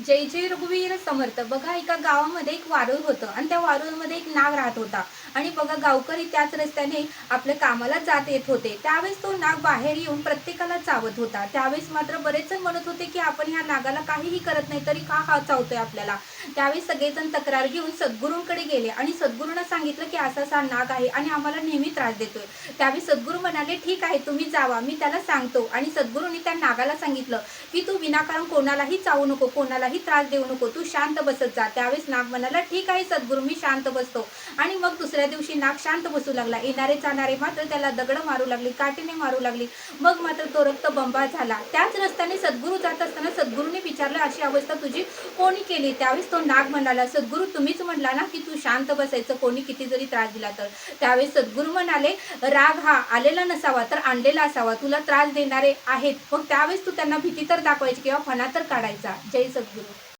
जय जय रघुवीर समर्थ. बघा, एका गावामध्ये एक वारूळ होतं आणि त्या वारूळमध्ये एक नाग राहत होता. आणि बघा, गावकरी त्याच रस्त्याने आपल्या कामाला जात येत होते. त्यावेळेस तो नाग बाहेर येऊन प्रत्येकाला चावत होता. त्यावेळेस मात्र बरेच जण म्हणत होते की आपण ह्या नागाला काहीही करत नाही तरी का हा चावतोय आपल्याला. त्यावेळेस सगळेजण तक्रार घेऊन सद्गुरूंकडे गेले आणि सद्गुरूंना सांगितलं की असा असा नाग आहे आणि आम्हाला नेहमी त्रास देतोय. त्यावेळी सद्गुरू म्हणाले, ठीक आहे, तुम्ही जावा, मी त्याला सांगतो. आणि सद्गुरूंनी त्या नागाला सांगितलं की तू विनाकारण कोणालाही चावू नको, कोणालाही त्रास देऊ नको, तू शांत बसत जा. त्यावेळेस नाग म्हणाला, ठीक आहे सद्गुरू, मी शांत बसतो. आणि मग दुसऱ्या दिवशी नाग शांत बसू लागला. येणारे जाणारे मात्र त्याला दगड मारू लागली, काठीने मारू लागली. मग मात्र तो रक्तबंबाळ झाला. त्याच रस्त्याने सद्गुरू जात असताना सद्गुरूंनी विचारलं, अशी अवस्था तुझी कोणी केली? त्यावेळेस तो नाग म्हणाला, सद्गुरू तुम्हीच म्हटला ना की तू शांत बसायचं, कोणी किती जरी त्रास दिला तर. त्यावेळेस सद्गुरू म्हणाले, राग हा आलेला नसावा तर आणलेला असावा. तुला त्रास देणारे आहेत, मग त्यावेळेस तू त्यांना भीती तर दाखवायची किंवा फणा तर काढायचा. जय सद्गुरू.